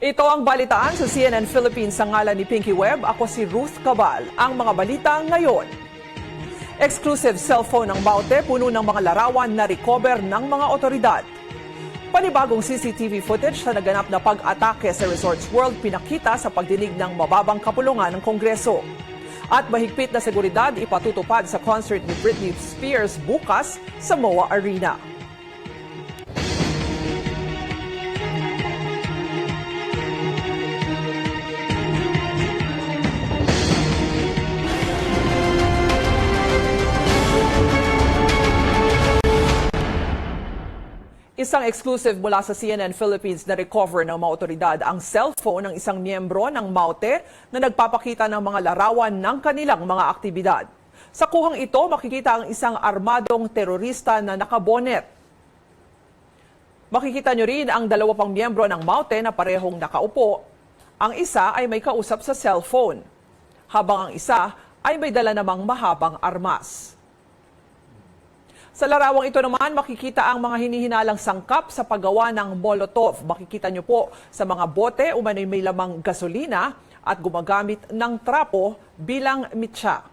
Ito ang balitaan sa CNN Philippines sa ngalan ni Pinky Webb. Ako si Ruth Cabal. Ang mga balita ngayon. Exclusive cellphone ng Maute, puno ng mga larawan na recover ng mga otoridad. Panibagong CCTV footage sa naganap na pag-atake sa Resorts World pinakita sa pagdinig ng mababang kapulungan ng Kongreso. At mahigpit na seguridad ipatutupad sa concert ni Britney Spears bukas sa MOA Arena. Isang exclusive mula sa CNN Philippines na recover ng mga otoridad ang cellphone ng isang miyembro ng Maute na nagpapakita ng mga larawan ng kanilang mga aktibidad. Sa kuhang ito, makikita ang isang armadong terorista na nakabonet. Makikita nyo rin ang dalawa pang miyembro ng Maute na parehong nakaupo. Ang isa ay may kausap sa cellphone, habang ang isa ay may dala namang mahabang armas. Sa larawang ito naman, makikita ang mga hinihinalang sangkap sa paggawa ng Molotov. Makikita nyo po sa mga bote, umano'y may lamang gasolina at gumagamit ng trapo bilang mitsa.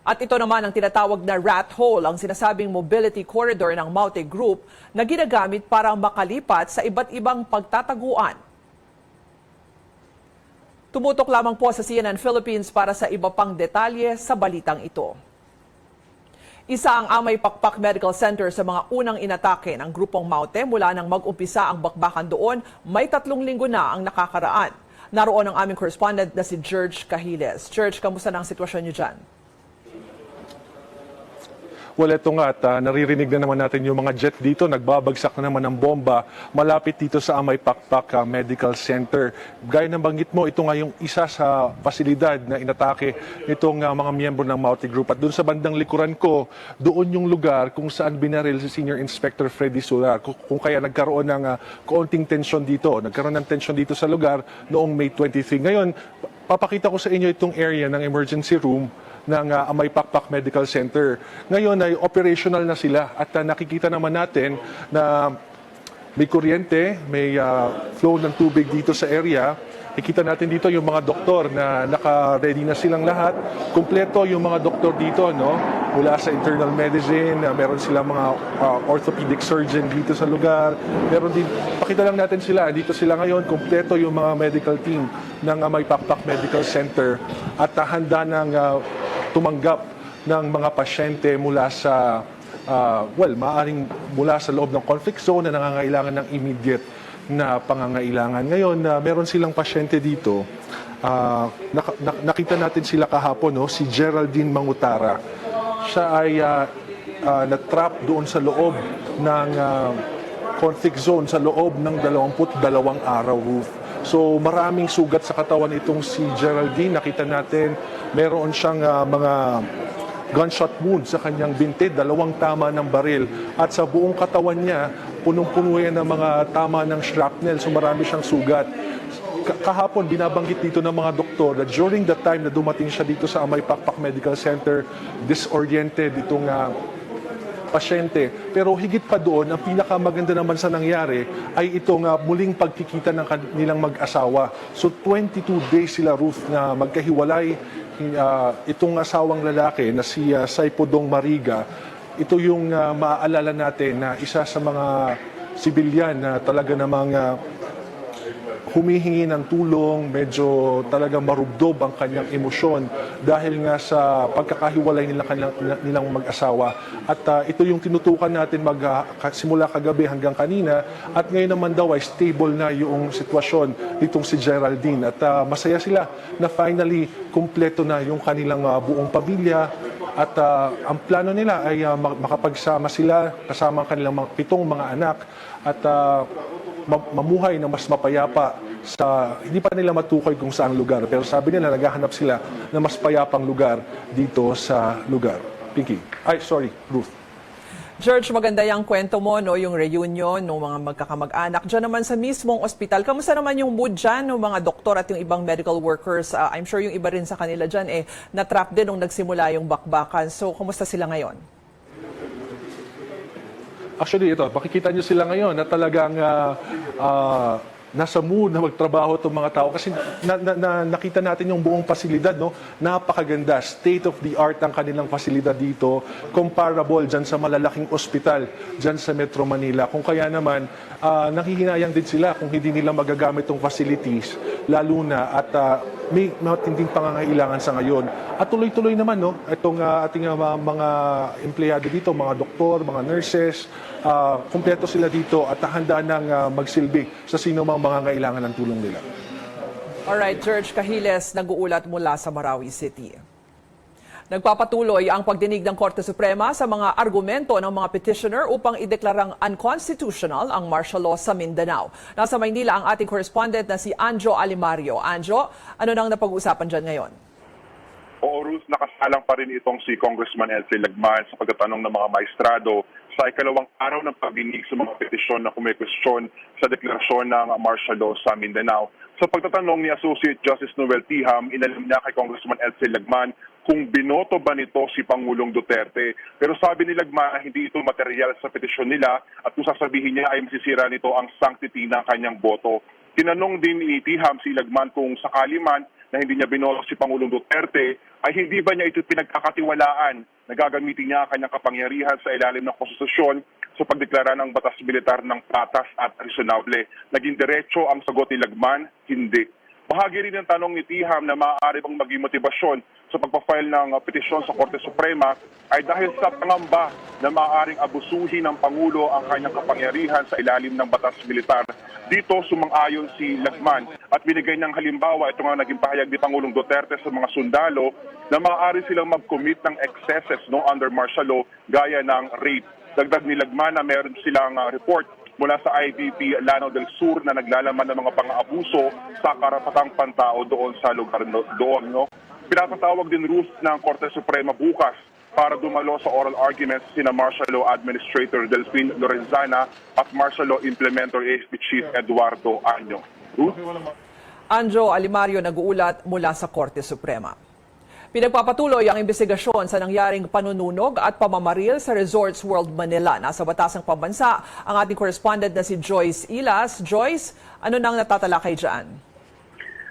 At ito naman ang tinatawag na rat hole, ang sinasabing mobility corridor ng Maute Group na ginagamit para makalipat sa iba't ibang pagtataguan. Tumutok lamang po sa CNN Philippines para sa iba pang detalye sa balitang ito. Isa ang Amay Pakpak Medical Center sa mga unang inatake ng grupong Maute mula nang mag-umpisa ang bakbakan doon. May 3 linggo na ang nakakaraan. Naroon ang aming correspondent na si George Cahiles. George, kamusta na ang sitwasyon niyo dyan? Well, ito nga at naririnig na naman natin yung mga jet dito. Nagbabagsak na naman ang bomba malapit dito sa Amay Pakpak Medical Center. Gaya ng banggit mo, ito nga yung isa sa pasilidad na inatake nitong mga miyembro ng Maute Group. At doon sa bandang likuran ko, doon yung lugar kung saan binaril si Senior Inspector Freddy Solar. Kung kaya nagkaroon ng kaunting tensyon dito. Nagkaroon ng tensyon dito sa lugar noong May 23. Ngayon, papakita ko sa inyo itong area ng emergency room ng Amay Pakpak Medical Center. Ngayon ay operational na sila at nakikita naman natin na may kuryente, may flow ng tubig dito sa area. Ikita natin dito yung mga doktor na naka-ready na silang lahat. Kumpleto yung mga doktor dito, no? Mula sa internal medicine, meron silang mga orthopedic surgeon dito sa lugar. Meron din, pakita lang natin sila, dito sila ngayon, kumpleto yung mga medical team ng Amay Pakpak Medical Center at handa ng tumanggap ng mga pasyente mula sa, maaaring mula sa loob ng conflict zone na nangangailangan ng immediate na pangangailangan. Ngayon, meron silang pasyente dito. Nakita natin sila kahapon, no? Si Geraldine Mangutara. Siya ay na-trap doon sa loob ng conflict zone, sa loob ng 22 araw, Ruth. So maraming sugat sa katawan itong si Geraldine. Nakita natin, meron siyang mga gunshot wound sa kanyang binti, 2 tama ng baril. At sa buong katawan niya, punong-puno yan ng mga tama ng shrapnel. So marami siyang sugat. Kahapon, binabanggit dito ng mga doktor that during the time na dumating siya dito sa Amay Pakpak Medical Center, disoriented itong pasyente. Pero higit pa doon, ang pinakamaganda naman sa nangyari ay itong muling pagkikita ng kanilang mag-asawa. So 22 days sila, Ruth, na magkahiwalay. Itong asawang lalaki na si Saipodong Mariga, ito yung maaalala natin na isa sa mga sibilyan na talaga namang humihingi ng tulong, medyo talagang marubdob ang kanyang emosyon dahil nga sa pagkakahiwalay nilang mag-asawa. At ito yung tinutukan natin simula kagabi hanggang kanina, at ngayon naman daw ay stable na yung sitwasyon nitong si Geraldine. At masaya sila na finally kumpleto na yung kanilang buong pamilya. At ang plano nila ay makapagsama sila kasama ang kanilang 7 mga anak at mamuhay na mas mapayapa sa hindi pa nila matukoy kung saang lugar, pero sabi nila naghahanap sila ng mas payapang lugar dito sa lugar. Pinky. Ruth. George, maganda yung kwento mo, no, yung reunion ng mga magkakamag-anak. Diyan naman sa mismong ospital, kamusta naman yung mood dyan ng mga doktor at yung ibang medical workers? I'm sure yung iba rin sa kanila dyan, na-trap din nung nagsimula yung bakbakan. So, kamusta sila ngayon? Actually, ito, makikita nyo sila ngayon na talagang nasa mood na magtrabaho itong mga tao kasi nakita natin yung buong pasilidad, no? Napakaganda, state of the art ang kanilang pasilidad dito, comparable dyan sa malalaking ospital dyan sa Metro Manila. Kung kaya naman, nanghihinayang din sila kung hindi nila magagamit itong facilities, lalo na at may matinding pangangailangan sa ngayon. At tuloy-tuloy naman, no? Itong ating mga empleyado dito, mga doktor, mga nurses, kumpleto sila dito at handa nang magsilbi sa sino mang mga kailangan ng tulong nila. Alright, George Cahiles, nag-uulat mula sa Marawi City. Nagpapatuloy ang pagdinig ng Korte Suprema sa mga argumento ng mga petitioner upang ideklarang unconstitutional ang martial law sa Mindanao. Nasa Maynila ang ating correspondent na si Anjo Alimario. Anjo, ano nang napag-usapan dyan ngayon? Oo, Ruth, nakasalang pa rin itong si Congressman Elsie Lagman sa pagtatanong ng mga maestrado sa ikalawang araw ng pagdinig sa mga petisyon na kumekwestiyon sa deklarasyon ng martial law sa Mindanao. Sa pagtatanong ni Associate Justice Noel Tiham, inalam niya kay Congressman Elsie Lagman kung binoto ba nito si Pangulong Duterte. Pero sabi ni Lagman, hindi ito material sa petisyon nila at kung sasabihin niya ay masisira nito ang sanctity ng kanyang boto. Tinanong din ni Tiham si Lagman kung sakali man na hindi niya binoto si Pangulong Duterte, ay hindi ba niya ito pinagkakatiwalaan na gagamitin niya ang kanyang kapangyarihan sa ilalim ng konstitusyon sa pagdeklara ng batas militar ng patas at reasonable. Naging diretso ang sagot ni Lagman, hindi. Bahagi rin ng tanong ni Tiham na maaari bang maging motibasyon sa pagpa-file ng petisyon sa Korte Suprema ay dahil sa pangamba na maaaring abusuhin ng Pangulo ang kanyang kapangyarihan sa ilalim ng batas militar. Dito sumang-ayon si Lagman at binigay ng halimbawa ito nga naging pahayag ni Pangulong Duterte sa mga sundalo na maaari silang mag-commit ng excesses under martial law gaya ng rape. Dagdag ni Lagman na meron silang report mula sa IDP Lanao del Sur na naglalaman ng mga pang-aabuso sa karapatang pantao doon sa lugar doon. No? Pinapatawag din Ruth ng Korte Suprema bukas para dumalo sa oral arguments sina Martial Law Administrator Delphine Lorenzana at Martial Law Implementer AFP Chief Eduardo Año. Ruth? Anjo Alimario, nag-uulat mula sa Korte Suprema. Pinagpapatuloy ang investigasyon sa nangyaring panununog at pamamaril sa Resorts World Manila. Nasa Batasang Pambansa ang ating correspondent na si Joyce Ilas. Joyce, ano nang natatalakay dyan?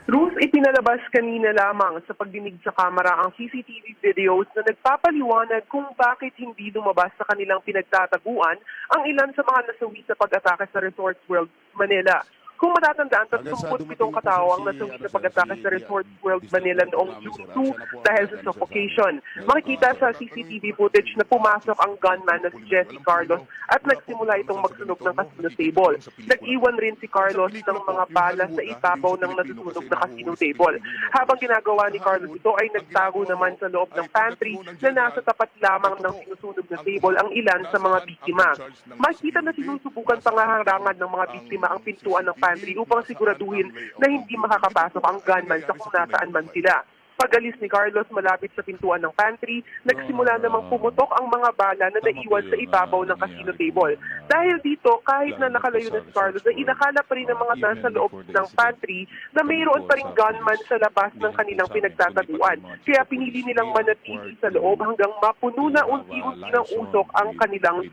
Ruth, ipinalabas kanina lamang sa pagdinig sa kamera ang CCTV videos na nagpapaliwanag kung bakit hindi lumabas sa kanilang pinagtataguan ang ilan sa mga nasawi sa pag-atake sa Resorts World Manila. Kung matatandaan, 37 katao ang nasawi sa pag-atake sa Resorts World Manila noong June 2 dahil sa suffocation. Makikita sa CCTV footage na pumasok ang gunman na si Jesse Carlos at nagsimula itong magsunog ng casino table. Nag-iwan rin si Carlos ng mga bala sa ibabaw ng nasusunog na casino table. Habang ginagawa ni Carlos ito ay nagtago naman sa loob ng pantry na nasa tapat lamang ng sinusunog na table ang ilan sa mga biktima. Makikita na sinusubukan pangaharangan ng mga biktima ang pintuan ng pantry upang siguraduhin na hindi makakapasok ang gunman sa kung nasaan man sila. Pag-alis ni Carlos malapit sa pintuan ng pantry, nagsimula namang pumutok ang mga bala na naiwan sa ibabaw ng casino table. Dahil dito, kahit na nakalayo na si Carlos, ay inakala pa rin ng mga nasa loob ng pantry na mayroon pa rin gunman sa labas ng kanilang pinagtataguan. Kaya pinili nilang manatili sa loob hanggang mapuno na unti-unti ng usok ang kanilang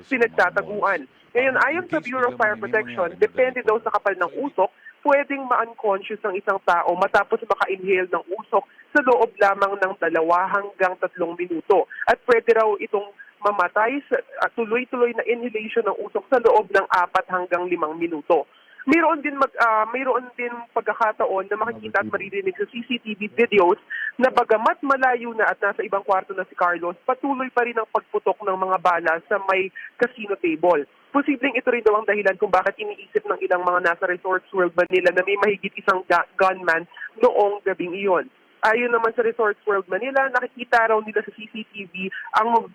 pinagtataguan. Ngayon, ayon sa Bureau of Fire Protection, depende daw sa kapal ng usok, pwedeng ma-unconscious ang isang tao matapos maka-inhale ng usok sa loob lamang ng 2 hanggang 3 minuto. At pwede raw itong mamatay sa tuloy-tuloy na inhalation ng usok sa loob ng 4 hanggang 5 minuto. Mayroon din pagkakataon na makikita at maririnig sa CCTV videos na bagamat malayo na at nasa ibang kwarto na si Carlos, patuloy pa rin ang pagputok ng mga bala sa may casino table. Posibleng ito rin daw ang dahilan kung bakit iniisip ng ilang mga nasa Resorts World Manila na may mahigit isang gunman noong gabing iyon. Ayon naman sa Resorts World Manila, nakikita raw nila sa CCTV ang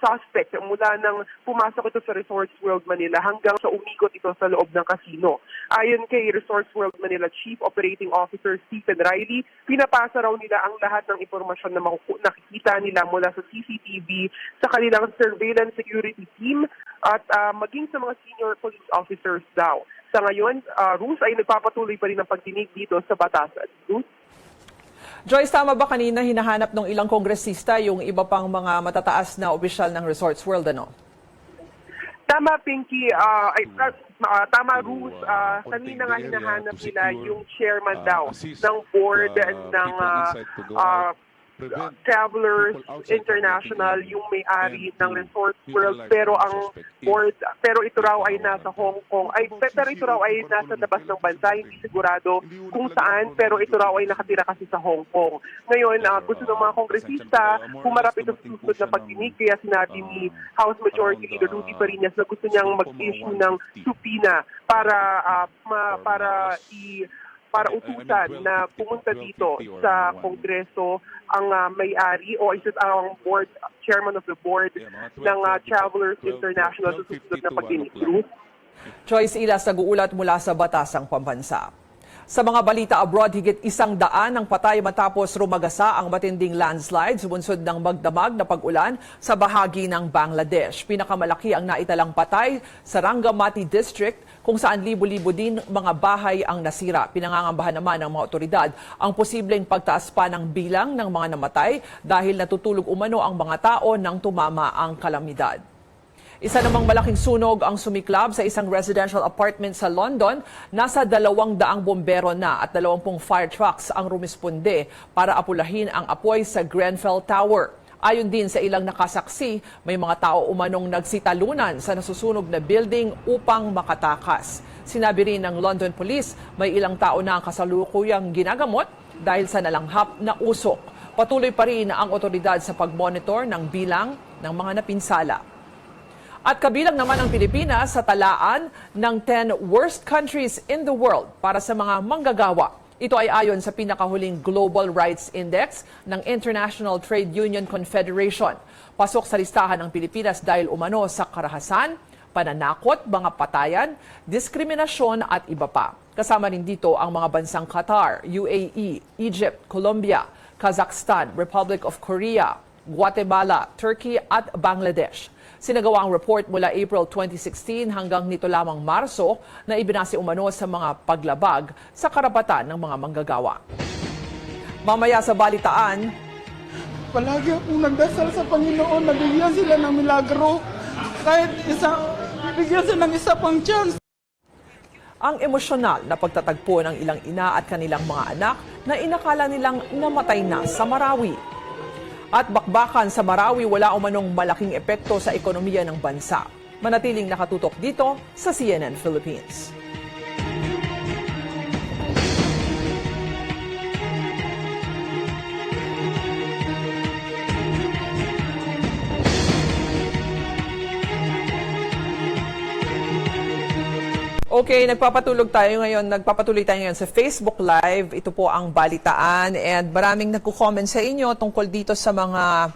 suspect mula nang pumasok ito sa Resorts World Manila hanggang sa umikot ito sa loob ng casino. Ayon kay Resorts World Manila Chief Operating Officer Stephen Riley, pinapasa raw nila ang lahat ng impormasyon na nakikita nila mula sa CCTV sa kanilang surveillance security team at maging sa mga senior police officers daw. Sa ngayon, Ruth ay nagpapatuloy pa rin ang pagdinig dito sa Batasan. Ruth? Joyce, tama ba kanina hinahanap ng ilang kongresista yung iba pang mga matataas na opisyal ng Resorts World, ano? Tama, Pinky. Tama, Ruth. Kanina nga hinahanap nila yung chairman daw ng board ng Travelers International, yung may-ari ng Resort World, pero ang board, pero ito raw ay nasa Hong Kong, pero ito raw ay nasa labas ng bansa, hindi sigurado kung saan, pero ito raw ay nakatira kasi sa Hong Kong. Ngayon, gusto ng mga kongresista humarap ito sa susunod na pagdinig, kaya sinabi ni House Majority Leader Rudy Fariñas na gusto niyang mag-issue ng subpoena para utusan na pumunta dito sa Kongreso ang may-ari o ang board, chairman of the board ng Travelers International sa susunod na pagdinig. Joyce Ilas, nag-uulat mula sa Batasang Pambansa. Sa mga balita abroad, higit 100 ang patay matapos rumagasa ang matinding landslide sumunsod ng magdamag na pag-ulan sa bahagi ng Bangladesh. Pinakamalaki ang naitalang patay sa Rangamati District kung saan libo-libo din mga bahay ang nasira. Pinangangambahan naman ng mga otoridad ang posibleng pagtaas pa ng bilang ng mga namatay dahil natutulog umano ang mga tao nang tumama ang kalamidad. Isa namang malaking sunog ang sumiklab sa isang residential apartment sa London. Nasa 200 bombero na at 20 fire trucks ang rumisponde para apulahin ang apoy sa Grenfell Tower. Ayon din sa ilang nakasaksi, may mga tao umanong nagsitalunan sa nasusunog na building upang makatakas. Sinabi rin ng London Police, may ilang tao na ang kasalukuyang ginagamot dahil sa nalanghap na usok. Patuloy pa rin ang otoridad sa pagmonitor ng bilang ng mga napinsala. At kabilang naman ang Pilipinas sa talaan ng 10 worst countries in the world para sa mga manggagawa. Ito ay ayon sa pinakahuling Global Rights Index ng International Trade Union Confederation. Pasok sa listahan ng Pilipinas dahil umano sa karahasan, pananakot, mga patayan, diskriminasyon at iba pa. Kasama rin dito ang mga bansang Qatar, UAE, Egypt, Colombia, Kazakhstan, Republic of Korea, Guatemala, Turkey at Bangladesh. Sinagawa ang report mula April 2016 hanggang nito lamang Marso na ibinase umano sa mga paglabag sa karapatan ng mga manggagawa. Mamaya sa balitaan, palagi akong nagdasal sa Panginoon, nabigyan sila ng milagro. Kahit bigyan sila ng isa pang chance. ang emosyonal na pagtatagpo ng ilang ina at kanilang mga anak na inakala nilang namatay na sa Marawi. At bakbakan sa Marawi, wala umanong malaking epekto sa ekonomiya ng bansa. Manatiling nakatutok dito sa CNN Philippines. Okay, nagpapatuloy tayo ngayon sa Facebook Live. Ito po ang balitaan and maraming nagko-comment sa inyo tungkol dito sa mga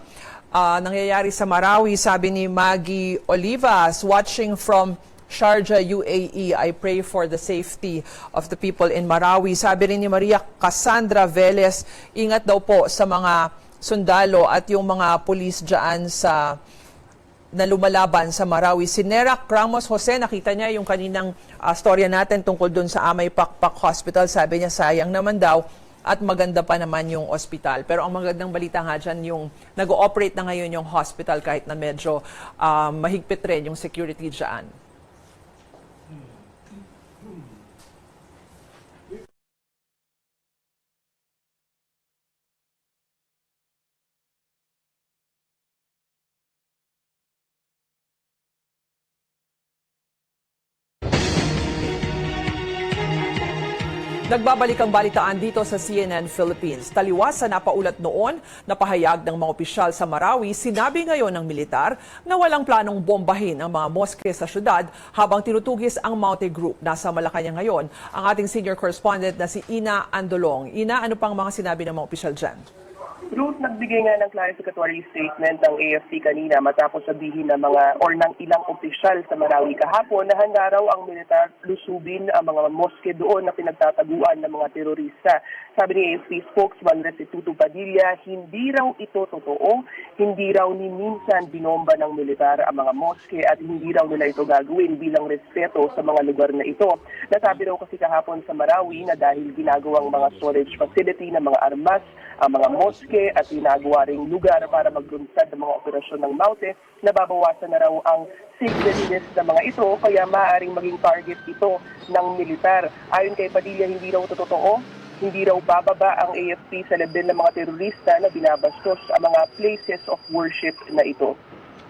nangyayari sa Marawi. Sabi ni Maggie Olivas, watching from Sharjah, UAE, I pray for the safety of the people in Marawi. Sabi rin ni Maria Cassandra Velez, ingat daw po sa mga sundalo at yung mga pulis dyan na lumalaban sa Marawi. Si Nera Ramos Jose, nakita niya yung kaninang storya natin tungkol dun sa Amay Pakpak Hospital. Sabi niya, sayang naman daw at maganda pa naman yung ospital. Pero ang magandang balita nga dyan, yung nag-ooperate na ngayon yung hospital kahit na medyo mahigpit rin yung security dyan. Nagbabalik ang balitaan dito sa CNN Philippines. Taliwas sa napaulat noon na pahayag ng mga opisyal sa Marawi, sinabi ngayon ng militar na walang planong bombahin ang mga moske sa syudad habang tinutugis ang Maute Group. Nasa Malacanang ngayon ang ating senior correspondent na si Ina Andolong. Ina, ano pang mga sinabi ng mga opisyal dyan? Ruth, nagbigay nga ng clarificatory statement ng AFP kanina matapos sabihin ng ng ilang opisyal sa Marawi kahapon na handa raw ang militar lusubin ang mga moske doon na pinagtataguan ng mga terorista. Sabi ni AFP spokesman Restituto Padilla, hindi raw ito totoo, hindi raw ni minsan binomba ng militar ang mga moske at hindi raw nila ito gagawin bilang respeto sa mga lugar na ito. Nasabi raw kasi kahapon sa Marawi na dahil ginagawang mga storage facility ng mga armas, ang mga moske Maute at ginagawa ring lugar para maglunsad ng mga operasyon ng Maute, nababawasan na raw ang sacredness ng mga ito kaya maaaring maging target ito ng militar. Ayon kay Padilla, hindi raw ito totoo, hindi raw bababa ang AFP sa level ng mga terorista na binabastos ang mga places of worship na ito.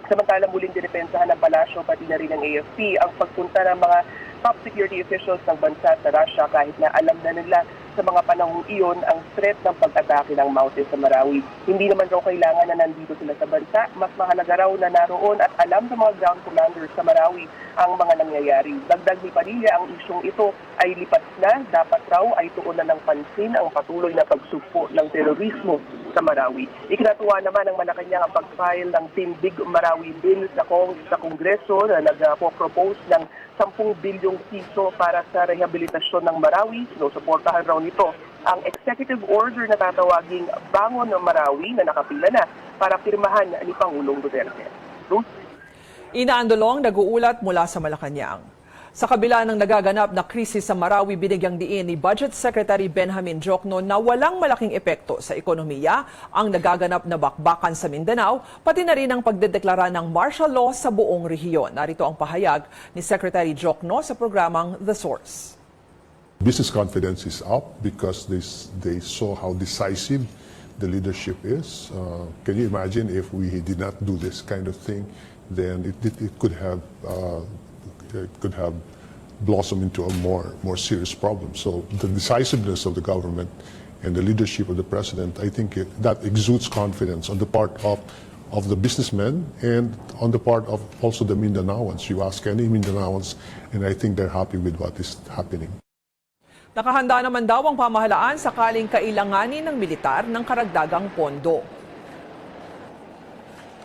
Samantalang muling dinepensahan ng palasyo pati na rin ng AFP ang pagpunta ng mga top security officials ng bansa sa Russia kahit na alam na nila sa mga panahong iyon ang threat ng pag-atake ng Maute sa Marawi. Hindi naman raw kailangan na nandito sila sa bansa, mas mahalaga raw na naroon at alam ng mga ground commanders sa Marawi ang mga nangyayari. Dagdag ni Padilla, ang isyong ito ay lipas na, dapat raw ay tuunan ng pansin ang patuloy na pagsugpo ng terorismo sa Marawi. Ikinatuwa naman ng Malacanang ang pag-file ng Team Big Marawi Bill sa Kongreso na nagpo-propose ng 10 bilyong piso para sa rehabilitasyon ng Marawi. Sinusuportahan raw nito ang executive order na tatawaging Bangon ng Marawi na nakapila na para pirmahan ni Pangulong Duterte. Ruth? Inaandolong nag-uulat mula sa Malacanang. Sa kabila ng nagaganap na krisis sa Marawi, binigyang diin ni Budget Secretary Benjamin Diokno na walang malaking epekto sa ekonomiya ang nagaganap na bakbakan sa Mindanao, pati na rin ang pagdedeklara ng martial law sa buong rehiyon. Narito ang pahayag ni Secretary Diokno sa programang The Source. Business confidence is up because they saw how decisive the leadership is. Can you imagine if we did not do this kind of thing, then it could have blossomed into a more serious problem. So the decisiveness of the government and the leadership of the president, I think that exudes confidence on the part of the businessmen and on the part of also the Mindanaoans. You ask any Mindanaoans, and I think they're happy with what is happening. Nakahanda naman daw ang pamahalaan sakaling kailanganin ng militar ng karagdagang pondo.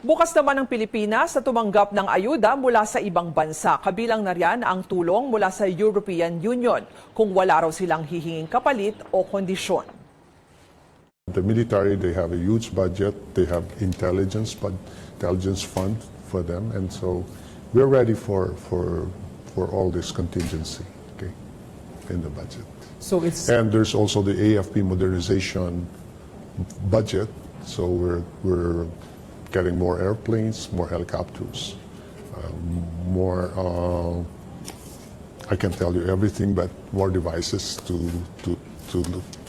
Bukas naman ang Pilipinas na tumanggap ng ayuda mula sa ibang bansa. Kabilang na riyan ang tulong mula sa European Union kung wala raw silang hihinging kapalit o kondisyon. The military, they have a huge budget. They have intelligence fund for them, and so we're ready for all this contingency, okay, in the budget. So it's And there's also the AFP modernization budget. So we're getting more airplanes, more helicopters, more. I can tell you everything, but more devices to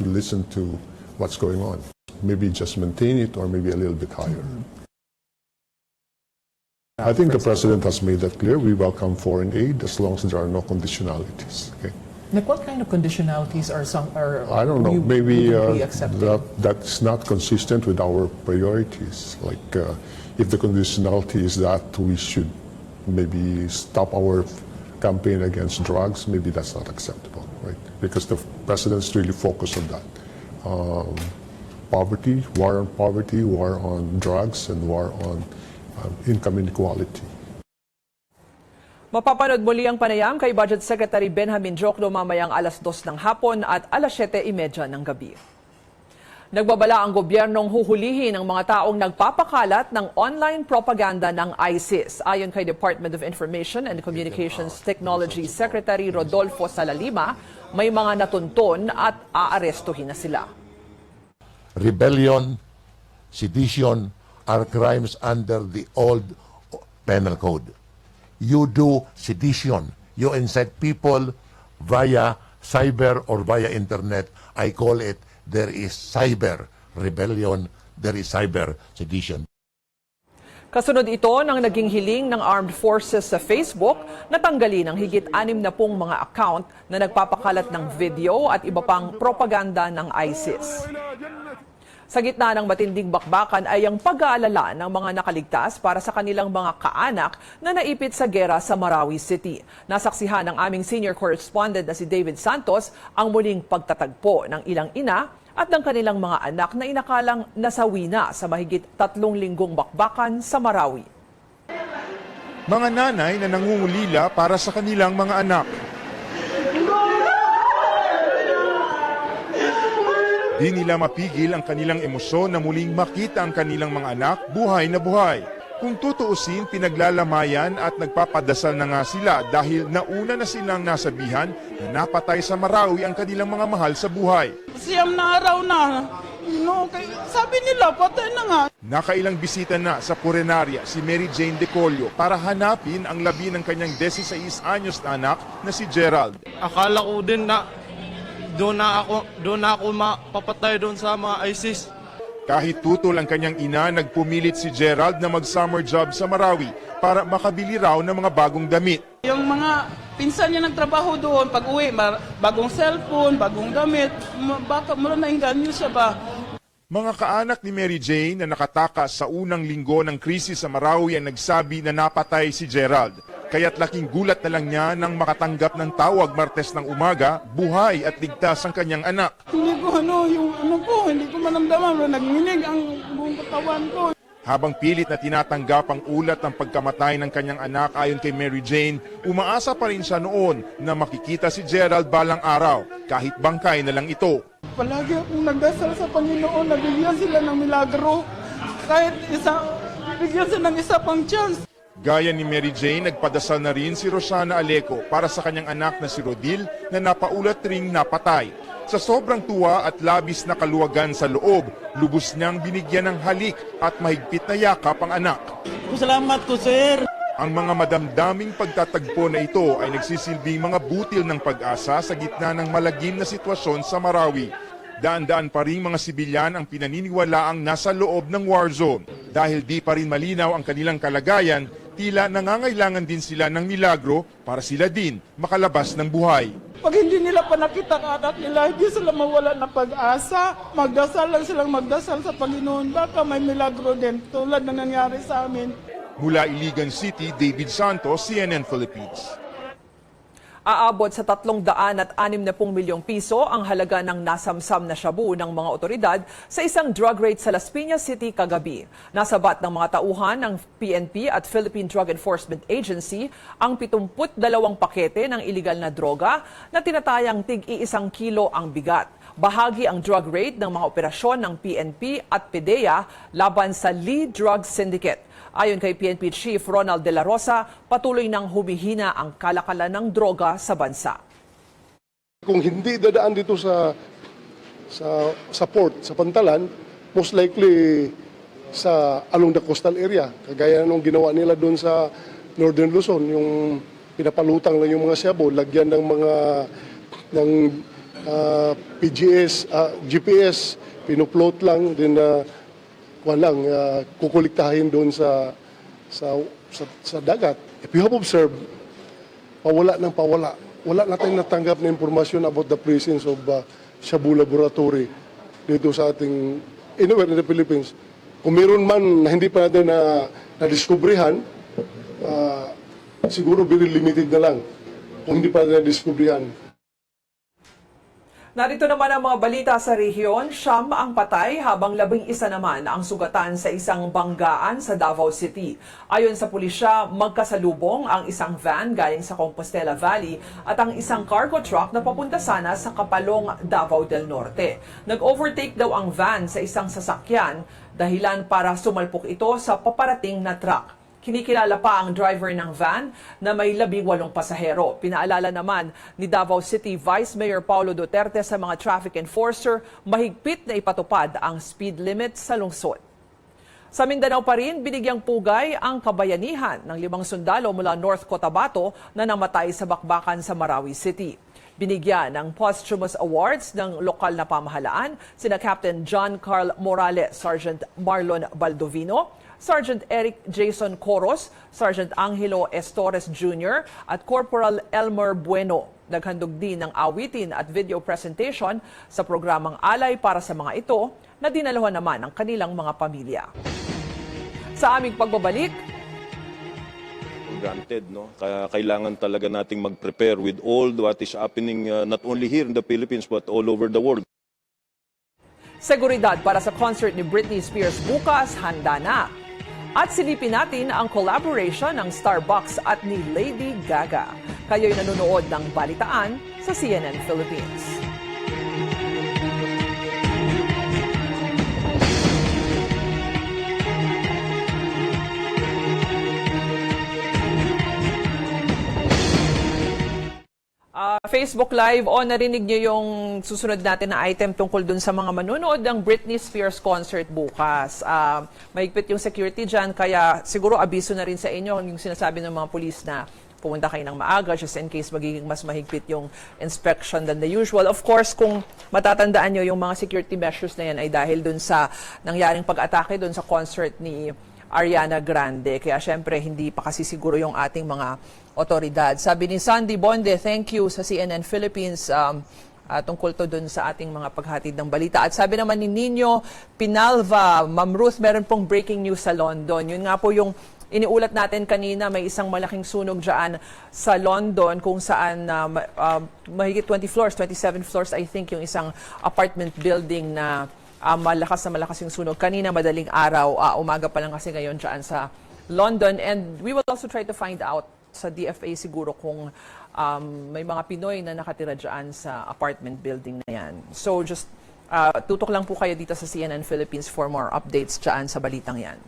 listen to what's going on. Maybe just maintain it, or maybe a little bit higher. I think the president has made that clear. We welcome foreign aid as long as there are no conditionalities. Okay. Like what kind of conditionalities are I don't know. you Maybe would be accepting? that's not consistent with our priorities. Like if the conditionality is that we should maybe stop our campaign against drugs, maybe that's not acceptable, right? Because the president's really focused on that. Poverty, war on drugs, and war on income inequality. Mapapanood muli ang panayam kay Budget Secretary Benjamin Diokno mamayang alas 2 ng hapon at alas 7:30 ng gabi. Nagbabala ang gobyernong huhulihin ang mga taong nagpapakalat ng online propaganda ng ISIS. Ayon kay Department of Information and Communications Technology Secretary Rodolfo Salalima, may mga natunton at aarestuhin na sila. Rebellion, sedition are crimes under the old penal code. You do sedition. You incite people via cyber or via internet. I call it, there is cyber rebellion, there is cyber sedition. Kasunod ito ng naging hiling ng Armed Forces sa Facebook na tanggalin ang higit 60 mga account na nagpapakalat ng video at iba pang propaganda ng ISIS. Sa gitna ng matinding bakbakan ay ang pag-aalala ng mga nakaligtas para sa kanilang mga kaanak na naipit sa gera sa Marawi City. Nasaksihan ng aming senior correspondent na si David Santos ang muling pagtatagpo ng ilang ina at ng kanilang mga anak na inakalang nasawi na sa mahigit 3 linggong bakbakan sa Marawi. Mga nanay na nangungulila para sa kanilang mga anak. Di nila mapigil ang kanilang emosyon na muling makita ang kanilang mga anak buhay na buhay. Kung tutuusin, pinaglalamayan at nagpapadasal na nga sila dahil nauna na silang nasabihan na napatay sa Marawi ang kanilang mga mahal sa buhay. Siyam na araw na. Sabi nila, patay na nga. Nakailang bisita na sa Purenaria si Mary Jane De Colio para hanapin ang labi ng kanyang 16 anyos na anak na si Gerald. Akala ko din na doon na ako mapapatay doon sa mga ISIS. Kahit tutol ang kanyang ina, nagpumilit si Gerald na mag-summer job sa Marawi para makabili raw ng mga bagong damit. Yung mga pinsan niya nagtrabaho doon, pag uwi, bagong cellphone, bagong damit, baka mula na inganyo siya ba? Mga kaanak ni Mary Jane na nakatakas sa unang linggo ng krisis sa Marawi ang nagsabi na napatay si Gerald. Kaya't laking gulat na lang niya nang makatanggap ng tawag Martes ng umaga, buhay at ligtas ang kanyang anak. Hindi ko hindi ko manamdaman, nagminig ang buong katawan ko. Habang pilit na tinatanggap ang ulat ng pagkamatay ng kanyang anak ayon kay Mary Jane, umaasa pa rin siya noon na makikita si Gerald balang araw, kahit bangkay na lang ito. Palagi akong nagdasal sa Panginoon na bigyan sila ng milagro. Bigyan sila ng isa pang chance. Gaya ni Mary Jane, nagpadasal na rin si Rosana Aleco para sa kanyang anak na si Rodil na napaulat ring napatay. Sa sobrang tuwa at labis na kaluwagan sa loob, lubos niyang binigyan ng halik at mahigpit na yakap ang anak. Salamat ko, sir. Ang mga madamdaming pagtatagpo na ito ay nagsisilbing mga butil ng pag-asa sa gitna ng malagim na sitwasyon sa Marawi. Daan-daan pa rin mga sibilyan ang pinaniniwalaang nasa loob ng war zone. Dahil di pa rin malinaw ang kanilang kalagayan, tila nangangailangan din sila ng milagro para sila din makalabas ng buhay. Pag hindi nila pa nakita ang anak nila, hindi sila mawala ng pag-asa. Magdasal lang silang magdasal sa Panginoon. Baka may milagro din tulad na nangyari sa amin. Mula Iligan City, David Santos, CNN Philippines. Aabot sa 360 milyong piso ang halaga ng nasamsam na shabu ng mga otoridad sa isang drug raid sa Las Piñas City kagabi. Nasabat ng mga tauhan ng PNP at Philippine Drug Enforcement Agency ang 72 pakete ng iligal na droga na tinatayang tig-1 kilo ang bigat. Bahagi ang drug raid ng mga operasyon ng PNP at PDEA laban sa Lee Drug Syndicate. Ayon kay PNP Chief Ronald De La Rosa, patuloy nang humihina ang kalakalan ng droga sa bansa. Kung hindi dadaan dito sa port, sa Pantalan, most likely sa along the coastal area. Kagaya nung ginawa nila doon sa Northern Luzon, yung pinapalutang lang yung mga shabu, lagyan ng PGS, GPS, pinuplot lang, din kukuliktahin doon sa dagat. If you have observed, pawala ng pawala. Wala natin natanggap na impormasyon about the presence of shabu laboratory dito sa ating anywhere in the Philippines. Kung meron man na hindi pa natin na-discoveryhan, siguro very limited na lang kung hindi pa natin na-discoveryhan. Narito naman ang mga balita sa rehiyon. 9 ang patay habang 11 naman ang sugatan sa isang banggaan sa Davao City. Ayon sa pulisya, magkasalubong ang isang van galing sa Compostela Valley at ang isang cargo truck na papunta sana sa Kapalong, Davao del Norte. Nag-overtake daw ang van sa isang sasakyan, dahilan para sumalpok ito sa paparating na truck. Kinikilala pa ang driver ng van na may 18 pasahero. Pinaalala naman ni Davao City Vice Mayor Paulo Duterte sa mga traffic enforcer, mahigpit na ipatupad ang speed limit sa lungsod. Sa Mindanao pa rin, binigyang pugay ang kabayanihan ng 5 sundalo mula North Cotabato na namatay sa bakbakan sa Marawi City. Binigyan ng posthumous awards ng lokal na pamahalaan sina Captain John Carl Morales, Sergeant Marlon Baldovino, Sergeant Eric Jason Coros, Sergeant Angelo Estores Jr. at Corporal Elmer Bueno. Naghandog din ng awitin at video presentation sa programang Alay para sa mga ito na dinalawan naman ng kanilang mga pamilya. Sa aming pagbabalik, granted, no? Kaya kailangan talaga nating mag-prepare with all what is happening not only here in the Philippines but all over the world. seguridad para sa concert ni Britney Spears bukas handa na. At silipin natin ang collaboration ng Starbucks at ni Lady Gaga. Kayo'y nanonood ng Balitaan sa CNN Philippines. Facebook Live, narinig niyo yung susunod natin na item tungkol dun sa mga manunood ng Britney Spears concert bukas. Mahigpit yung security dyan, kaya siguro abiso na rin sa inyo yung sinasabi ng mga pulis na pumunta kayo ng maaga just in case magiging mas mahigpit yung inspection than the usual. Of course, kung matatandaan nyo, yung mga security measures na yan ay dahil dun sa nangyaring pag-atake dun sa concert ni Ariana Grande. Kaya syempre, hindi pa kasi siguro yung ating mga otoridad. Sabi ni Sandy Bonde, thank you sa CNN Philippines tungkol to dun sa ating mga paghatid ng balita. At sabi naman ni Nino Pinalva, Ma'am Ruth, meron pong breaking news sa London. Yun nga po yung iniulat natin kanina, may isang malaking sunog dyan sa London kung saan mahigit 20 floors, 27 floors I think, yung isang apartment building na malakas yung sunog. Kanina madaling araw, umaga pa lang kasi ngayon dyan sa London. And we will also try to find out sa DFA siguro kung may mga Pinoy na nakatira dyan sa apartment building na yan. So just tutok lang po kayo dito sa CNN Philippines for more updates dyan sa balitang yan.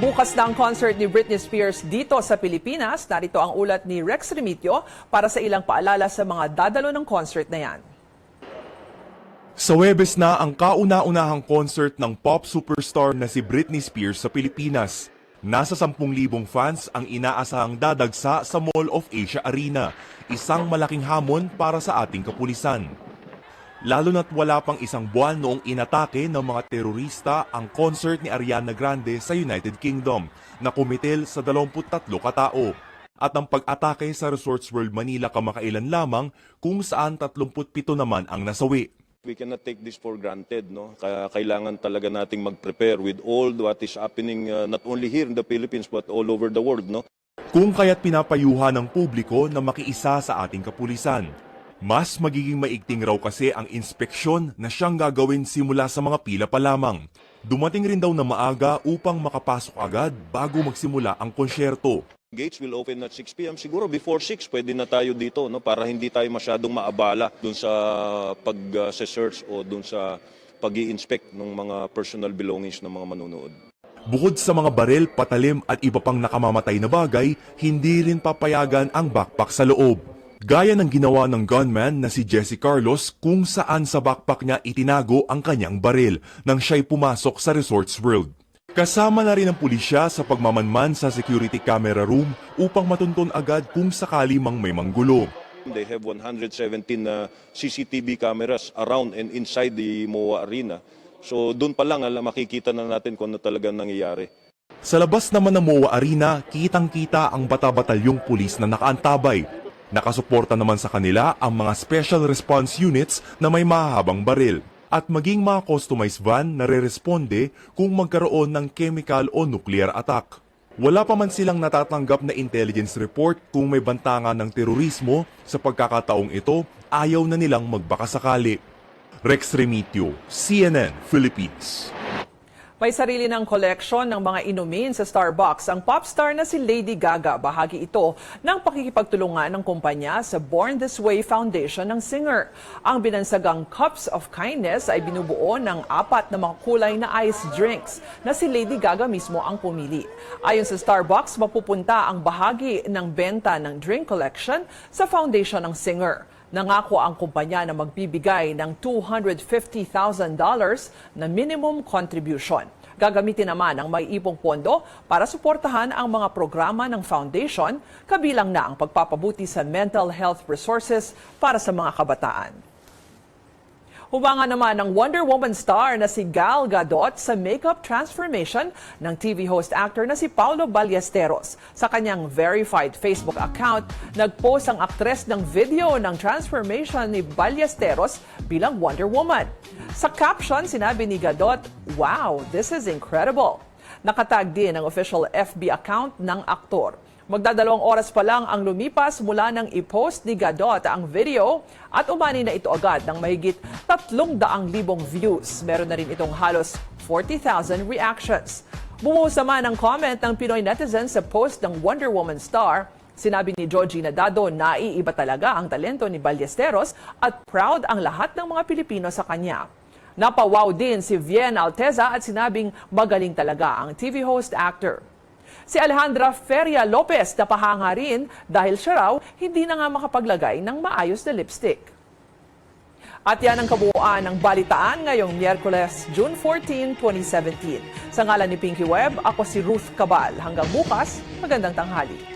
Bukas na ang concert ni Britney Spears dito sa Pilipinas. Narito ang ulat ni Rex Remitio para sa ilang paalala sa mga dadalo ng concert na yan. Sa Huwebes na ang kauna-unahang concert ng pop superstar na si Britney Spears sa Pilipinas. Nasa 10,000 fans ang inaasahang dadagsa sa Mall of Asia Arena, isang malaking hamon para sa ating kapulisan. Lalo na't wala pang isang buwan noong inatake ng mga terorista ang concert ni Ariana Grande sa United Kingdom na kumitil sa 23 katao. At ang pag-atake sa Resorts World Manila kamakailan lamang kung saan 37 naman ang nasawi. We cannot take this for granted, no? Kaya kailangan talaga nating mag-prepare with all what is happening not only here in the Philippines but all over the world, no? Kung kaya't pinapayuhan ng publiko na makiisa sa ating kapulisan. Mas magiging maigting raw kasi ang inspeksyon na siyang gagawin simula sa mga pila pa lamang. Dumating rin daw na maaga upang makapasok agad bago magsimula ang konsyerto. Gates will open at 6 p.m. Siguro before 6 pwede na tayo dito, no? Para hindi tayo masyadong maabala dun sa pag-search o dun sa pag-i-inspect ng mga personal belongings ng mga manunood. Bukod sa mga baril, patalim at iba pang nakamamatay na bagay, hindi rin papayagan ang backpack sa loob. Gaya ng ginawa ng gunman na si Jesse Carlos kung saan sa backpack niya itinago ang kanyang baril nang siya'y pumasok sa Resorts World. Kasama na rin ang pulisya sa pagmamanman sa security camera room upang matunton agad kung sakali mang may manggulo. They have 117 CCTV cameras around and inside the MOA Arena. So doon pa lang makikita na natin kung ano talagang nangyayari. Sa labas naman ng MOA Arena, kitang-kita ang bata-batalyong pulis na nakaantabay. Nakasuporta naman sa kanila ang mga special response units na may mahahabang baril at maging mga customized van na re-responde kung magkaroon ng chemical o nuclear attack. Wala pa man silang natatanggap na intelligence report kung may bantangan ng terorismo. Sa pagkakataong ito, ayaw na nilang magbakasakali. Rex Remitio, CNN Philippines. May sarili ng koleksyon ng mga inumin sa Starbucks ang popstar na si Lady Gaga. Bahagi ito ng pakikipagtulungan ng kumpanya sa Born This Way Foundation ng singer. Ang binansagang Cups of Kindness ay binubuo ng 4 na mga kulay na ice drinks na si Lady Gaga mismo ang pumili. Ayon sa Starbucks, mapupunta ang bahagi ng benta ng drink collection sa foundation ng singer. Nangako ang kumpanya na magbibigay ng $250,000 na minimum contribution. Gagamitin naman ang maiipong pondo para suportahan ang mga programa ng foundation, kabilang na ang pagpapabuti sa mental health resources para sa mga kabataan. Humanga naman ang Wonder Woman star na si Gal Gadot sa makeup transformation ng TV host actor na si Paulo Ballesteros. Sa kanyang verified Facebook account, nagpost ang aktres ng video ng transformation ni Ballesteros bilang Wonder Woman. Sa caption, sinabi ni Gadot, "Wow, this is incredible." Nakatag din ang official FB account ng aktor. Magdadalawang oras pa lang ang lumipas mula nang i-post ni Gadot ang video at umani na ito agad ng mahigit 300,000 views. Meron na rin itong halos 40,000 reactions. Bumuhos naman ang comment ng Pinoy netizens sa post ng Wonder Woman star. Sinabi ni Georgina Dado na iiba talaga ang talento ni Ballesteros at proud ang lahat ng mga Pilipino sa kanya. Napawaw din si Vien Alteza at sinabing magaling talaga ang TV host actor. Si Alejandra Feria Lopez napahanga rin dahil siya raw hindi na nga makapaglagay ng maayos na lipstick. At yan ang kabuuan ng balitaan ngayong Miyerkules, June 14, 2017. Sa ngalan ni Pinky Webb, ako si Ruth Cabal. Hanggang bukas, magandang tanghali.